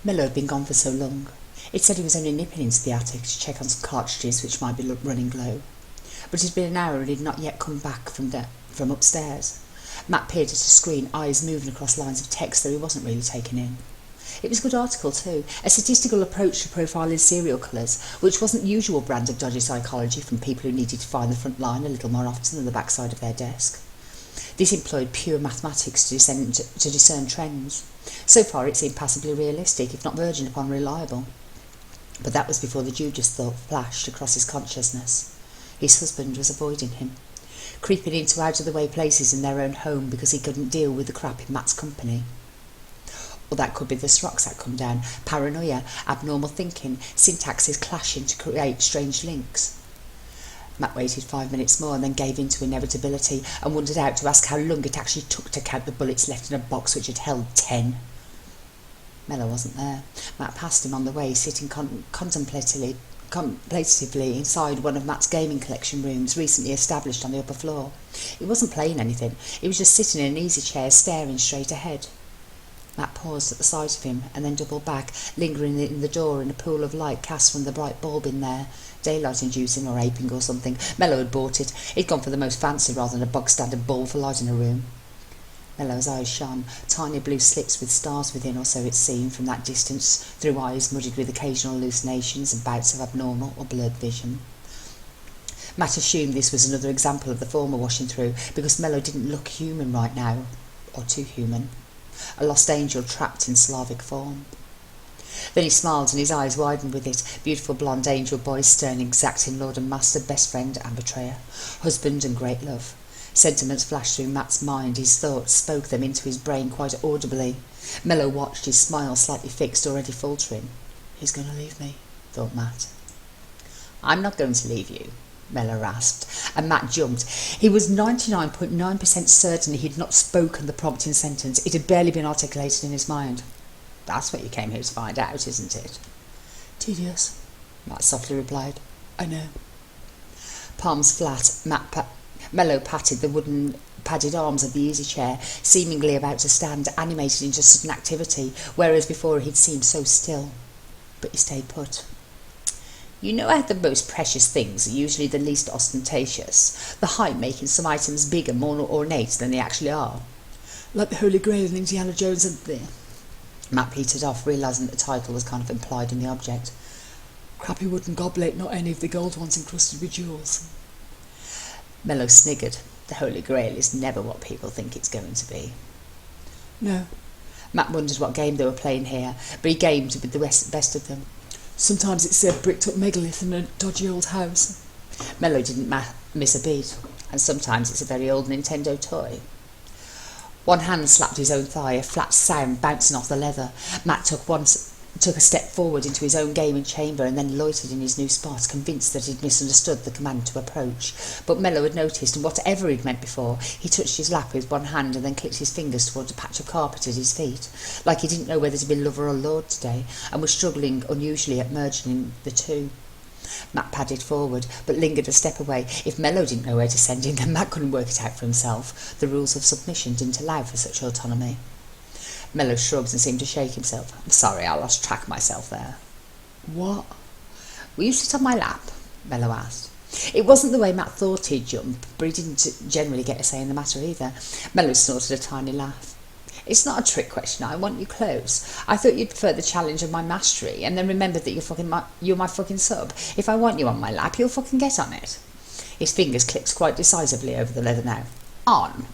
Mello had been gone for so long. It said he was only nipping into the attic to check on some cartridges which might be running low. But it had been an hour and he had not yet come back from upstairs. Matt peered at his screen, eyes moving across lines of text that he wasn't really taking in. It was a good article too, a statistical approach to profiling serial killers, which wasn't the usual brand of dodgy psychology from people who needed to find the front line a little more often than the backside of their desk. This employed pure mathematics to discern trends. So far it seemed passably realistic, if not verging upon reliable. But that was before the dubious thought flashed across his consciousness. His husband was avoiding him, creeping into out-of-the-way places in their own home because he couldn't deal with the crap in Matt's company. Or that could be the rocks that come down, paranoia, abnormal thinking, syntaxes clashing to create strange links. Matt waited 5 minutes more and then gave in to inevitability and wandered out to ask how long it actually took to count the bullets left in a box which had held 10. Mello wasn't there. Matt passed him on the way, sitting contemplatively inside one of Matt's gaming collection rooms, recently established on the upper floor. He wasn't playing anything. He was just sitting in an easy chair, staring straight ahead. Matt paused at the sight of him and then doubled back, lingering in the door in a pool of light cast from the bright bulb in there. Daylight inducing or aping or something. Mello had bought it. He'd gone for the most fancy rather than a bog-standard bulb for light in a room. Mello's eyes shone, tiny blue slits with stars within, or so it seemed from that distance, through eyes muddied with occasional hallucinations and bouts of abnormal or blurred vision. Matt assumed this was another example of the former washing through, because Mello didn't look human right now, or too human. A lost angel trapped in Slavic form. Then he smiled and his eyes widened with it. Beautiful blonde angel boy, stern, exacting lord and master, best friend and betrayer, husband and great love. Sentiments flashed through Matt's mind, his thoughts spoke them into his brain quite audibly. Mello watched, his smile slightly fixed, already faltering. He's going to leave me, thought Matt. I'm not going to leave you, Mello rasped, and Matt jumped. He was 99.9% certain he had not spoken the prompting sentence. It had barely been articulated in his mind. That's what you came here to find out, isn't it? Tedious, Matt softly replied. I know. Palms flat, Mello patted the wooden padded arms of the easy chair, seemingly about to stand, animated into sudden activity, whereas before he'd seemed so still. But he stayed put. You know how the most precious things are usually the least ostentatious, the hype making some items bigger, more ornate than they actually are. Like the Holy Grail and Indiana Jones and the... Matt petered off, realising that the title was kind of implied in the object. Crappy wooden goblet, not any of the gold ones encrusted with jewels. Mello sniggered. The Holy Grail is never what people think it's going to be. No. Matt wondered what game they were playing here, but he gamed with the best of them. Sometimes it's a bricked-up megalith in a dodgy old house. Mello didn't miss a beat, and sometimes it's a very old Nintendo toy. One hand slapped his own thigh, a flat sound bouncing off the leather. Matt took a step forward into his own gaming chamber and then loitered in his new spot, convinced that he'd misunderstood the command to approach. But Mello had noticed, and whatever he'd meant before, he touched his lap with one hand and then clicked his fingers towards a patch of carpet at his feet, like he didn't know whether to be lover or lord today, and was struggling unusually at merging the two. Matt padded forward, but lingered a step away. If Mello didn't know where to send him, then Matt couldn't work it out for himself. The rules of submission didn't allow for such autonomy. Mello shrugged and seemed to shake himself. I'm sorry, I lost track of myself there. What? Will you sit on my lap? Mello asked. It wasn't the way Matt thought he'd jump, but he didn't generally get a say in the matter either. Mello snorted a tiny laugh. It's not a trick question, I want you close. I thought you'd prefer the challenge of my mastery, and then remembered that you're my fucking sub. If I want you on my lap, you'll fucking get on it. His fingers clicked quite decisively over the leather now. On.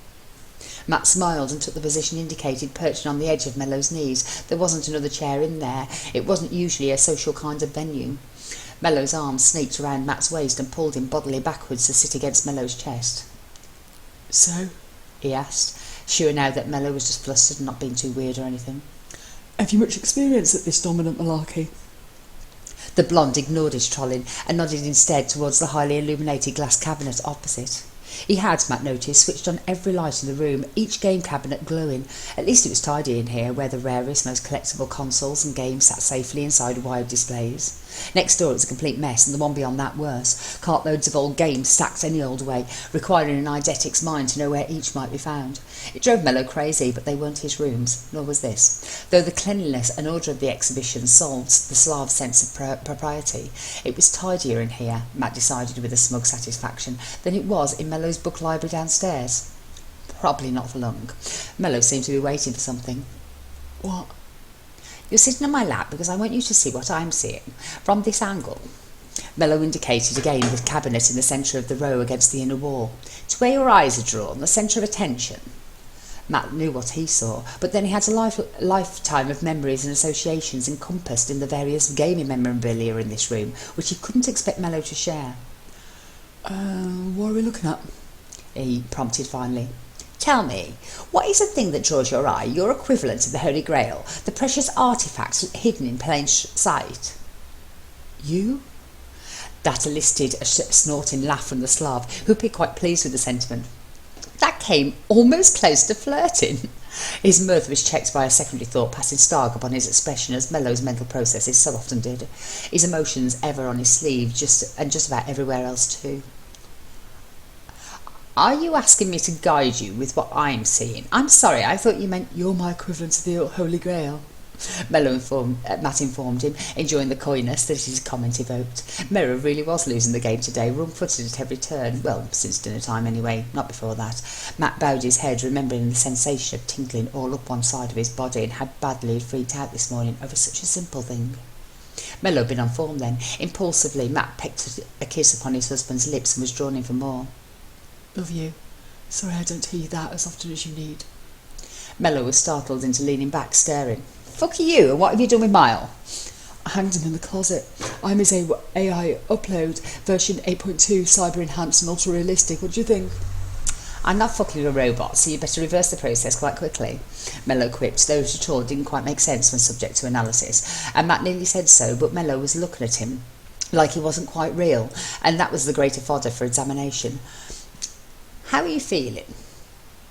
Matt smiled and took the position indicated, perching on the edge of Mello's knees. There wasn't another chair in there. It wasn't usually a social kind of venue. Mello's arm snaked around Matt's waist and pulled him bodily backwards to sit against Mello's chest. So? He asked, sure now that Mello was just flustered and not being too weird or anything. Have you much experience at this dominant malarkey? The blonde ignored his trolling and nodded instead towards the highly illuminated glass cabinet opposite. He had, Matt noticed, switched on every light in the room, each game cabinet glowing. At least it was tidy in here, where the rarest, most collectible consoles and games sat safely inside wide displays. Next door it was a complete mess, and the one beyond that worse. Cartloads of old games stacked any old way, requiring an eidetic's mind to know where each might be found. It drove Mello crazy, but they weren't his rooms, nor was this. Though the cleanliness and order of the exhibition solved the Slav sense of propriety, it was tidier in here, Matt decided with a smug satisfaction, than it was in Mello's book library downstairs. Probably not for long. Mello seemed to be waiting for something. What? You're sitting on my lap because I want you to see what I'm seeing, from this angle. Mello indicated again the cabinet in the centre of the row against the inner wall. It's where your eyes are drawn, the centre of attention. Matt knew what he saw, but then he had a lifetime of memories and associations encompassed in the various gaming memorabilia in this room, which he couldn't expect Mello to share. What are we looking at? He prompted finally. Tell me, what is the thing that draws your eye, your equivalent to the Holy Grail, the precious artefacts hidden in plain sight? You? That elicited a snorting laugh from the Slav, who appeared quite pleased with the sentiment. That came almost close to flirting. His mirth was checked by a secondary thought passing stark upon his expression, as Mello's mental processes so often did, his emotions ever on his sleeve, just about everywhere else too. Are you asking me to guide you with what I'm seeing? I'm sorry, I thought you meant you're my equivalent to the Holy Grail. Matt informed him, enjoying the coyness that his comment evoked. Mirror really was losing the game today, wrong-footed at every turn. Well, since dinner time anyway, not before that. Matt bowed his head, remembering the sensation of tingling all up one side of his body, and had badly freaked out this morning over such a simple thing. Mello had been on form then. Impulsively, Matt pecked a kiss upon his husband's lips and was drawn in for more. Love you. Sorry I don't tell you that as often as you need. Mello was startled into leaning back, staring. Fuck you, and what have you done with Mile? I hanged him in the closet. I'm his AI upload, version 8.2, cyber-enhanced and ultra-realistic. What do you think? I'm not fucking a robot, so you better reverse the process quite quickly. Mello quipped, though it at all didn't quite make sense when subject to analysis, and Matt nearly said so, but Mello was looking at him like he wasn't quite real, and that was the greater fodder for examination. How are you feeling?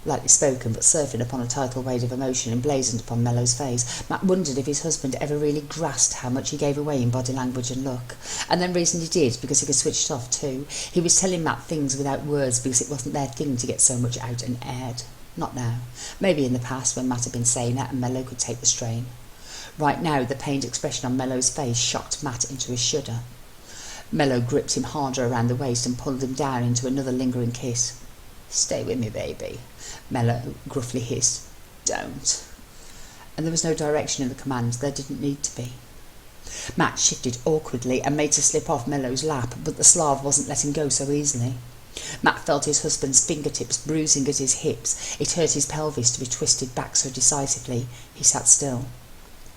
Lightly spoken, but surfing upon a tidal wave of emotion emblazoned upon Mello's face, Matt wondered if his husband ever really grasped how much he gave away in body language and look, and then reasoned he did, because he could switch it off too. He was telling Matt things without words because it wasn't their thing to get so much out and aired. Not now. Maybe in the past when Matt had been saying that and Mello could take the strain. Right now, the pained expression on Mello's face shocked Matt into a shudder. Mello gripped him harder around the waist and pulled him down into another lingering kiss. Stay with me, baby, Mello gruffly hissed. Don't. And there was no direction in the command. There didn't need to be. Matt shifted awkwardly and made to slip off Mello's lap, but the Slav wasn't letting go so easily. Matt felt his husband's fingertips bruising at his hips. It hurt his pelvis to be twisted back so decisively. He sat still.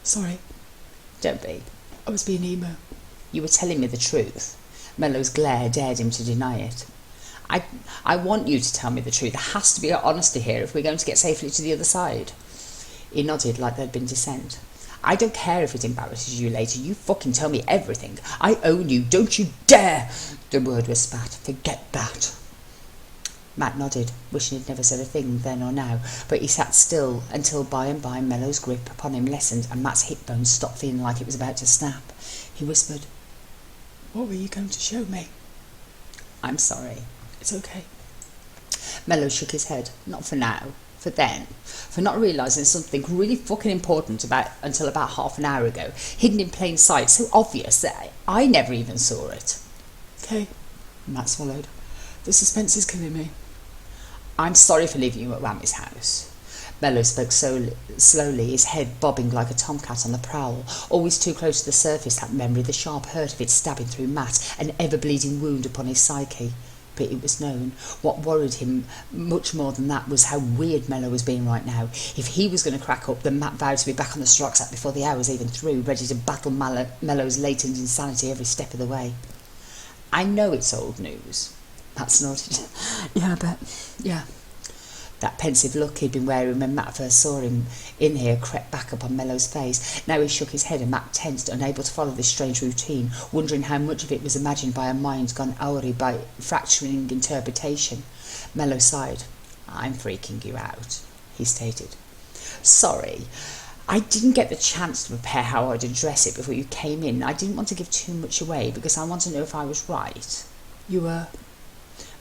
Sorry. Don't be. I was being emo. You were telling me the truth. Mello's glare dared him to deny it. I want you to tell me the truth. There has to be honesty here if we're going to get safely to the other side. He nodded like there'd been dissent. I don't care if it embarrasses you later. You fucking tell me everything. I own you. Don't you dare! The word was spat. Forget that. Matt nodded, wishing he'd never said a thing then or now, but he sat still until by and by Mello's grip upon him lessened and Matt's hip bones stopped feeling like it was about to snap. He whispered, What were you going to show me? I'm sorry. It's okay. Mello shook his head. Not for now. For then. For not realising something really fucking important until about half an hour ago. Hidden in plain sight, so obvious that I never even saw it. Okay. Matt swallowed. The suspense is killing me. I'm sorry for leaving you at Wammy's house. Mello spoke slowly, his head bobbing like a tomcat on the prowl, always too close to the surface, that memory, the sharp hurt of it stabbing through Matt, an ever-bleeding wound upon his psyche. But it was known. What worried him much more than that was how weird Mello was being right now. If he was going to crack up, then Matt vowed to be back on the Stroxat before the hour was even through, ready to battle Mello's latent insanity every step of the way. I know it's old news. Matt snorted. Yeah, I bet. Yeah. That pensive look he'd been wearing when Matt first saw him in here crept back upon Mello's face. Now he shook his head and Matt tensed, unable to follow this strange routine, wondering how much of it was imagined by a mind gone awry by fracturing interpretation. Mello sighed. I'm freaking you out, he stated. Sorry. I didn't get the chance to prepare how I'd address it before you came in. I didn't want to give too much away because I wanted to know if I was right. You were?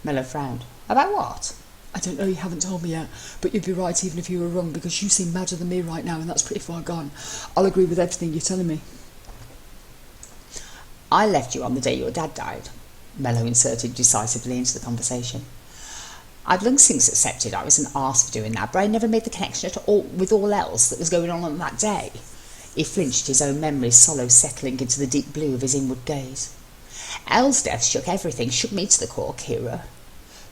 Mello frowned. About what? I don't know, you haven't told me yet, but you'd be right even if you were wrong, because you seem madder than me right now, and that's pretty far gone. I'll agree with everything you're telling me. I left you on the day your dad died. Mello inserted decisively into the conversation. I'd long since accepted I was an arse for doing that, but I never made the connection at all with all else that was going on that day. He flinched, his own memories sorrow settling into the deep blue of his inward gaze. Elle's death shook everything, shook me to the core, Kira.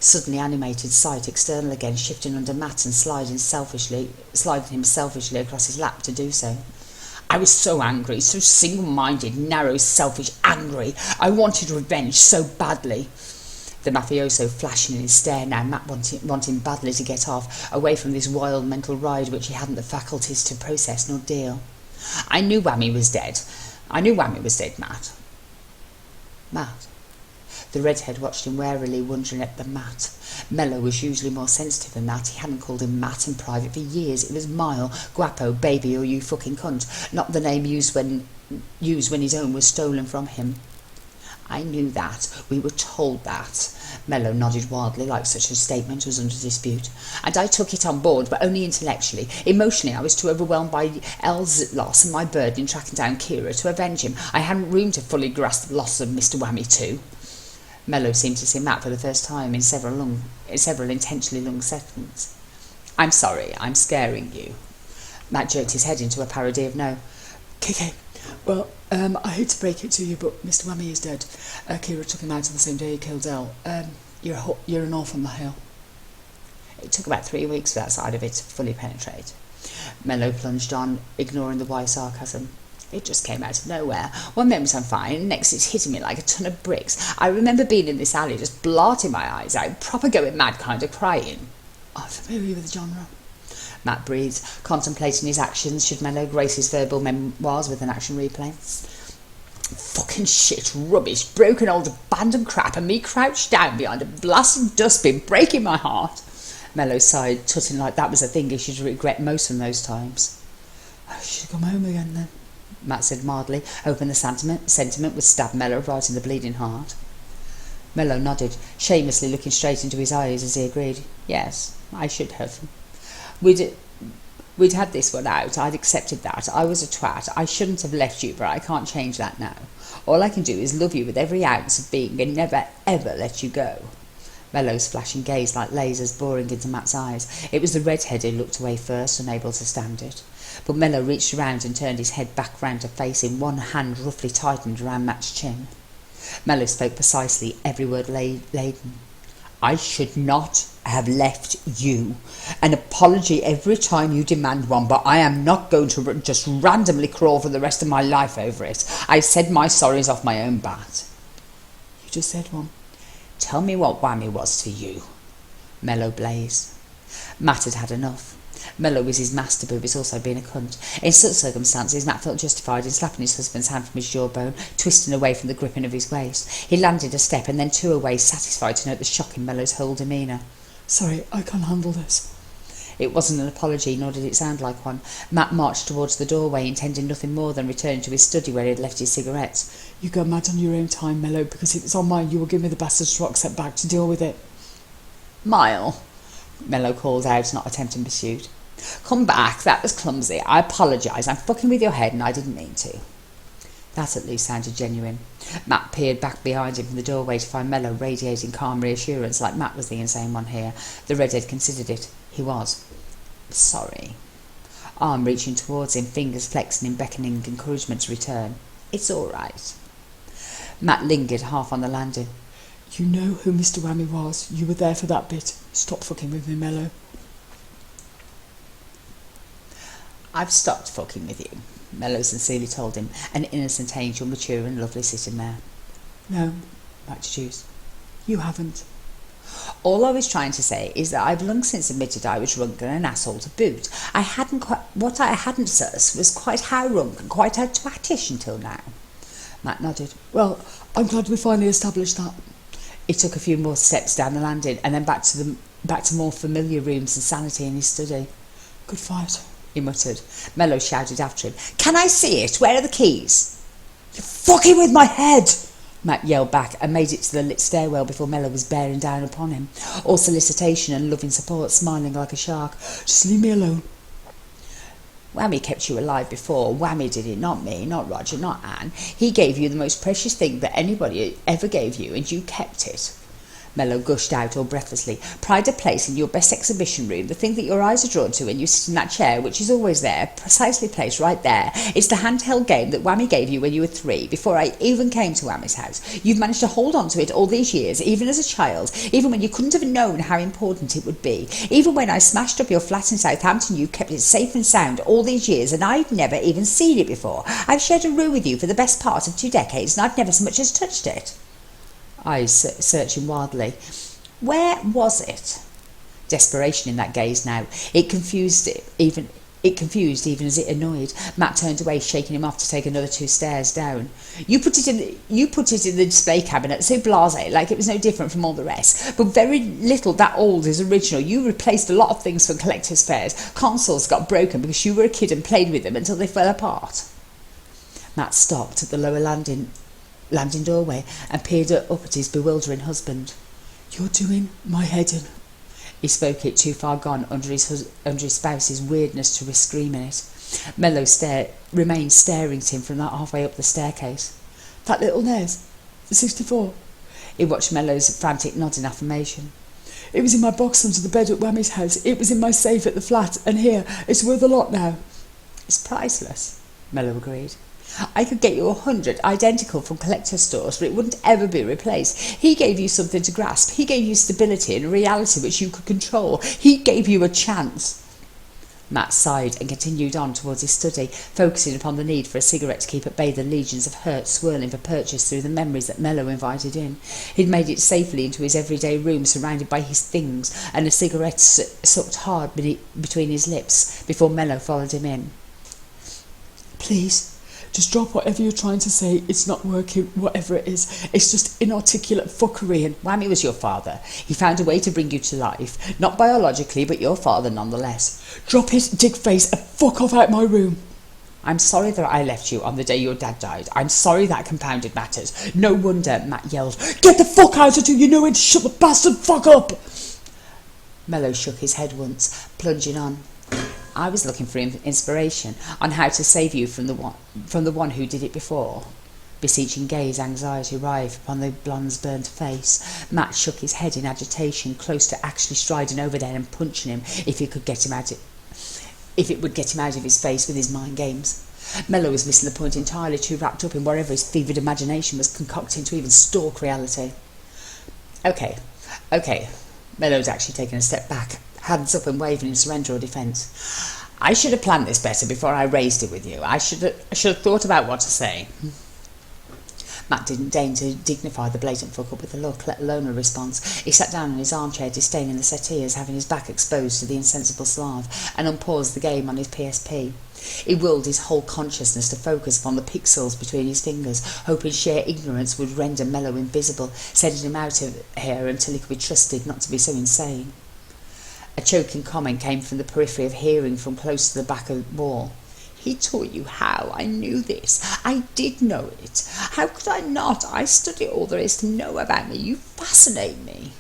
Suddenly animated, sight external again, shifting under Matt and sliding him selfishly across his lap to do so. I was so angry, so single-minded, narrow, selfish, angry. I wanted revenge so badly. The mafioso flashing in his stare now, Matt wanting badly to get off, away from this wild mental ride which he hadn't the faculties to process nor deal. I knew Whammy was dead. Matt. Matt. The redhead watched him warily, wondering at the Matt. Mello was usually more sensitive than that. He hadn't called him Matt in private for years. It was Mile, Guapo, Baby, or you fucking cunt, not the name used when his own was stolen from him. I knew that. We were told that. Mello nodded wildly, like such a statement was under dispute. And I took it on board, but only intellectually. Emotionally, I was too overwhelmed by Elle's loss and my burden in tracking down Kira to avenge him. I hadn't room to fully grasp the loss of Mr. Whammy too. Mello seemed to see Matt for the first time in several intentionally long seconds. I'm sorry, I'm scaring you. Matt jerked his head into a parody of no. KK, well, I hate to break it to you, but Mr. Whammy is dead. Kira took him out on the same day he killed Elle. You're an orphan, Mahale. It took about 3 weeks for that side of it to fully penetrate. Mello plunged on, ignoring the wise sarcasm. It just came out of nowhere. One moment I'm fine, and next it's hitting me like a ton of bricks. I remember being in this alley just blarting my eyes out, proper going mad kind of crying. I'm familiar with the genre. Matt breathed, contemplating his actions should Mello grace his verbal memoirs with an action replay. Fucking shit, rubbish, broken old abandoned crap, and me crouched down behind a blasted dustbin, breaking my heart. Mello sighed, tutting like that was the thing he should regret most from those times. I should have come home again then, Matt said mildly, hoping the sentiment would stab Mello right in the bleeding heart. Mello nodded, shamelessly looking straight into his eyes as he agreed. Yes, I should have. We'd had this one out. I'd accepted that. I was a twat. I shouldn't have left you, but I can't change that now. All I can do is love you with every ounce of being and never, ever let you go. Mello's flashing gaze like lasers boring into Matt's eyes. It was the redhead who looked away first, unable to stand it. But Mello reached around and turned his head back round to face him, one hand roughly tightened around Matt's chin. Mello spoke precisely, every word laden. I should not have left you. An apology every time you demand one, but I am not going to just randomly crawl for the rest of my life over it. I said my sorries off my own bat. You just said one. Tell me what Whammy was to you. Mello blazed. Matt had had enough. Mello was his master, but was also being a cunt. In such circumstances, Matt felt justified in slapping his husband's hand from his jawbone, twisting away from the gripping of his waist. He landed a step and then two away, satisfied to note the shock in Mello's whole demeanour. Sorry, I can't handle this. It wasn't an apology, nor did it sound like one. Matt marched towards the doorway, intending nothing more than returning to his study where he had left his cigarettes. You go mad on your own time, Mello, because if it's on mine, you will give me the bastards to accept back to deal with it. Mile, Mello called out, not attempting pursuit. Come back, that was clumsy. I apologise. I'm fucking with your head and I didn't mean to. That at least sounded genuine. Matt peered back behind him from the doorway to find Mello radiating calm reassurance like Matt was the insane one here. The redhead considered it. He was. Sorry. Arm reaching towards him, fingers flexing in beckoning encouragement to return. It's all right. Matt lingered half on the landing. You know who Mr. Whammy was. You were there for that bit. Stop fucking with me, Mello. I've stopped fucking with you, Mello sincerely told him, an innocent angel, mature and lovely sitting there. No, Matt deduced. You haven't. All I was trying to say is that I've long since admitted I was drunk and an asshole to boot. What I hadn't sussed was quite how drunk and quite how twattish until now. Matt nodded. Well, I'm glad we finally established that. He took a few more steps down the landing and then back to more familiar rooms and sanity in his study. Good fight. he muttered. Mello shouted after him. "Can I see it? Where are the keys?" "You're fucking with my head!" Matt yelled back and made it to the lit stairwell before Mello was bearing down upon him, all solicitation and loving support, smiling like a shark. "Just leave me alone." "Whammy kept you alive before. Whammy did it, not me, not Roger, not Anne. He gave you the most precious thing that anybody ever gave you, and you kept it." Mello gushed out all breathlessly. "Pride of place in your best exhibition room, the thing that your eyes are drawn to when you sit in that chair, which is always there, precisely placed right there. It's the handheld game that Whammy gave you when you were 3, before I even came to Whammy's house. You've managed to hold on to it all these years, even as a child, even when you couldn't have known how important it would be. Even when I smashed up your flat in Southampton, you kept it safe and sound all these years, and I've never even seen it before. I've shared a room with you for the best part of 2 decades, and I've never so much as touched it." Eyes searching wildly. "Where was it?" Desperation in that gaze now. It confused even as it annoyed. Matt turned away, shaking him off to take another 2 stairs down. You put it in the display cabinet, so blasé, like it was no different from all the rest. But very little that old is original. You replaced a lot of things from collector's fairs. Consoles got broken because you were a kid and played with them until they fell apart. Matt stopped at the lower landing doorway and peered up at his bewildering husband. "You're doing my head in." He spoke it too far gone under his spouse's weirdness to risk screaming it. Mello remained staring at him from that halfway up the staircase. "That little nest, the 64. He watched Mello's frantic nod in affirmation. "It was in my box under the bed at Whammy's house. It was in my safe at the flat, and here, it's worth a lot now." "It's priceless," Mello agreed. "I could get you 100 identical from collector's stores, but it wouldn't ever be replaced. He gave you something to grasp. He gave you stability and a reality which you could control. He gave you a chance." Matt sighed and continued on towards his study, focusing upon the need for a cigarette to keep at bay the legions of hurt swirling for purchase through the memories that Mello invited in. He'd made it safely into his everyday room, surrounded by his things, and a cigarette sucked hard between his lips before Mello followed him in. "Please, just drop whatever you're trying to say. It's not working, whatever it is. It's just inarticulate fuckery and..." "Whammy was your father. He found a way to bring you to life. Not biologically, but your father nonetheless." "Drop it, dick-face, and fuck off out my room." "I'm sorry that I left you on the day your dad died. I'm sorry that compounded matters." "No wonder," Matt yelled. "Get the fuck out until you know it. Shut the bastard fuck up." Mello shook his head once, plunging on. "I was looking for inspiration on how to save you from the one who did it before." Beseeching gaze, anxiety rife upon the blonde's burnt face. Matt shook his head in agitation, close to actually striding over there and punching him if it would get him out of his face with his mind games. Mello was missing the point entirely, too wrapped up in whatever his fevered imagination was concocting to even stalk reality. Okay. Mello's actually taken a step back, hands up and waving in surrender or defence. "I should have planned this better before I raised it with you. I should have thought about what to say." Matt didn't deign to dignify the blatant fuck-up with a look, let alone a response. He sat down in his armchair, disdaining the settee as having his back exposed to the insensible Slav, and unpaused the game on his PSP. He willed his whole consciousness to focus upon the pixels between his fingers, hoping sheer ignorance would render Mello invisible, sending him out of here until he could be trusted not to be so insane. A choking comment came from the periphery of hearing from close to the back of the wall. "He taught you how. I knew this. I did know it. How could I not? I study all there is to know about me. You fascinate me."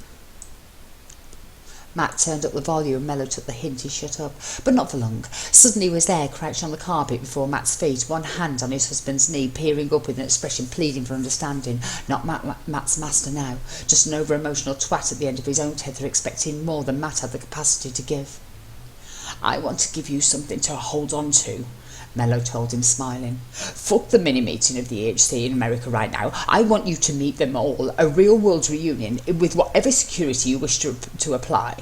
Matt turned up the volume and Mello took the hint. He shut up, but not for long. Suddenly he was there, crouched on the carpet before Matt's feet, one hand on his husband's knee, peering up with an expression pleading for understanding. Not Matt's master now, just an over-emotional twat at the end of his own tether, expecting more than Matt had the capacity to give. "I want to give you something to hold on to," Mello told him, smiling. "Fuck the mini-meeting of the EHC in America right now. I want you to meet them all, a real-world reunion, with whatever security you wish to apply."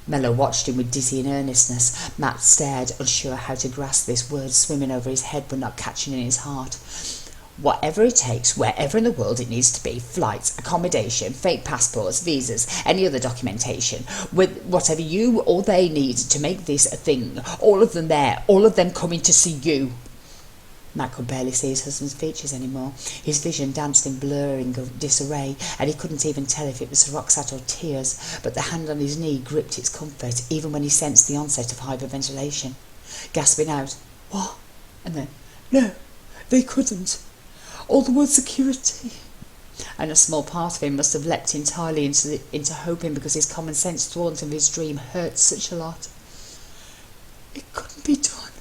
Mello watched him with dizzying earnestness. Matt stared, unsure how to grasp this word swimming over his head but not catching in his heart. "Whatever it takes, wherever in the world it needs to be, flights, accommodation, fake passports, visas, any other documentation, with whatever you or they need to make this a thing, all of them there, all of them coming to see you." Matt could barely see his husband's features anymore. His vision danced in blurring disarray, and he couldn't even tell if it was Roxette or tears, but the hand on his knee gripped its comfort, even when he sensed the onset of hyperventilation. gasping out, "What?" And then, "No, they couldn't. All the word security." And a small part of him must have leapt entirely into hoping, because his common sense thwarted of his dream hurt such a lot. "It couldn't be done."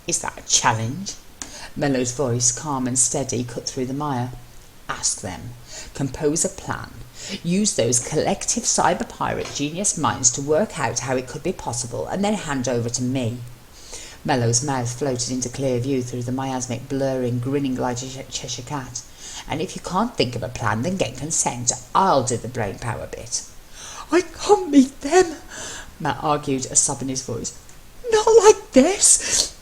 "Is that a challenge?" Mellow's voice, calm and steady, cut through the mire. "Ask them. Compose a plan. Use those collective cyber-pirate genius minds to work out how it could be possible, and then hand over to me." Mellow's mouth floated into clear view through the miasmic blurring, grinning like a Cheshire cat. "And if you can't think of a plan, then get consent. I'll do the brain power bit." "I can't meet them," Matt argued, a sob in his voice. "Not like this."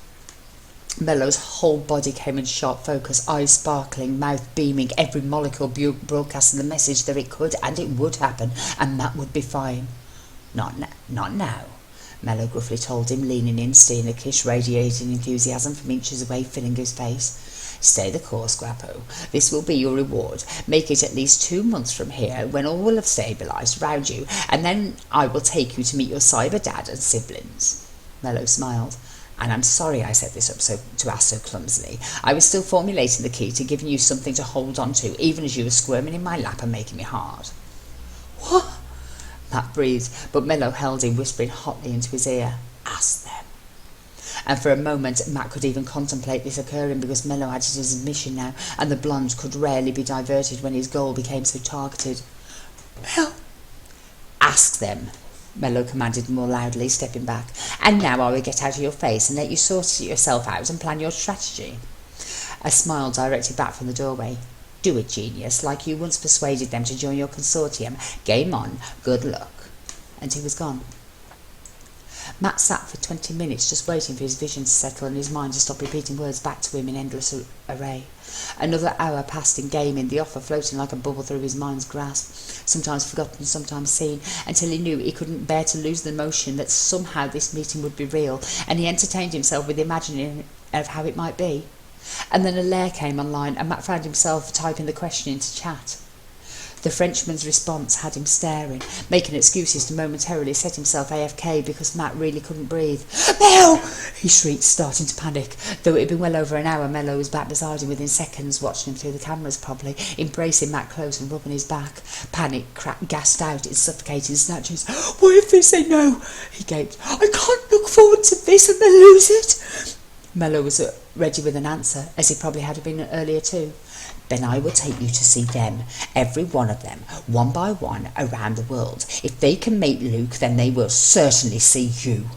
Mellow's whole body came in sharp focus, eyes sparkling, mouth beaming, every molecule broadcasting the message that it could and it would happen, and Matt would be fine. Not now, Mellow gruffly told him, leaning in, stealing a kiss, radiating enthusiasm from inches away, filling his face. "Stay the course, Guapo. This will be your reward. Make it at least 2 months from here, when all will have stabilised round you, and then I will take you to meet your cyber dad and siblings." Mellow smiled. "And I'm sorry I set this up to ask so clumsily. I was still formulating the key to giving you something to hold on to, even as you were squirming in my lap and making me hard." "What?" Matt breathed, but Mellow held him, whispering hotly into his ear, "Ask them." And for a moment Matt could even contemplate this occurring, because Mellow had his mission now, and the blonde could rarely be diverted when his goal became so targeted. "Well?" "Ask them," Mellow commanded more loudly, stepping back. "And now I will get out of your face and let you sort yourself out and plan your strategy." A smile directed back from the doorway. "Do it, genius, like you once persuaded them to join your consortium. Game on. Good luck." And he was gone. Matt sat for 20 minutes just waiting for his vision to settle and his mind to stop repeating words back to him in endless array. Another hour passed in gaming, the offer floating like a bubble through his mind's grasp, sometimes forgotten, sometimes seen, until he knew he couldn't bear to lose the notion that somehow this meeting would be real, and he entertained himself with imagining of how it might be. And then a lair came online, and Matt found himself typing the question into chat. The Frenchman's response had him staring, making excuses to momentarily set himself AFK because Matt really couldn't breathe. "Mellow!" he shrieked, starting to panic. Though it had been well over an hour, Mellow was back beside him within seconds, watching him through the cameras probably, embracing Matt close and rubbing his back. Panic gasped out in suffocating snatches. "What if they say no?" he gaped. "I can't look forward to this and then lose it." Mellow was ready with an answer, as he probably had been earlier too. "Then I will take you to see them, every one of them, one by one, around the world. If they can make Luke, then they will certainly see you."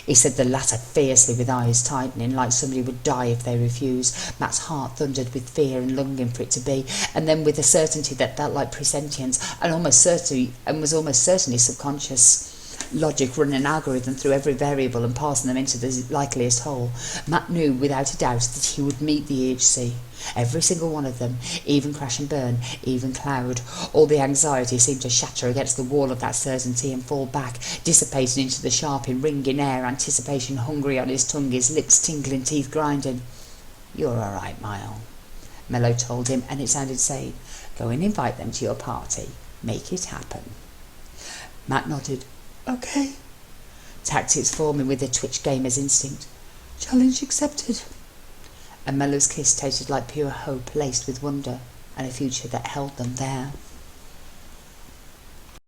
He said the latter fiercely, with eyes tightening, like somebody would die if they refused. Matt's heart thundered with fear and longing for it to be, and then with a certainty that felt like presentience, and was almost certainly subconscious logic running an algorithm through every variable and passing them into the likeliest hole. Matt knew without a doubt that he would meet the EHC. Every single one of them, even Crash and Burn, even Cloud. All the anxiety seemed to shatter against the wall of that certainty and fall back, dissipating into the sharp and ringing air, anticipation hungry on his tongue, his lips tingling, teeth grinding. "You're all right, Mile," Mellow told him, and it sounded sane. "Go and invite them to your party. Make it happen." Matt nodded. "Okay." Tactics forming with a Twitch gamer's instinct. "Challenge accepted." And Mellow's kiss tasted like pure hope laced with wonder, and a future that held them there.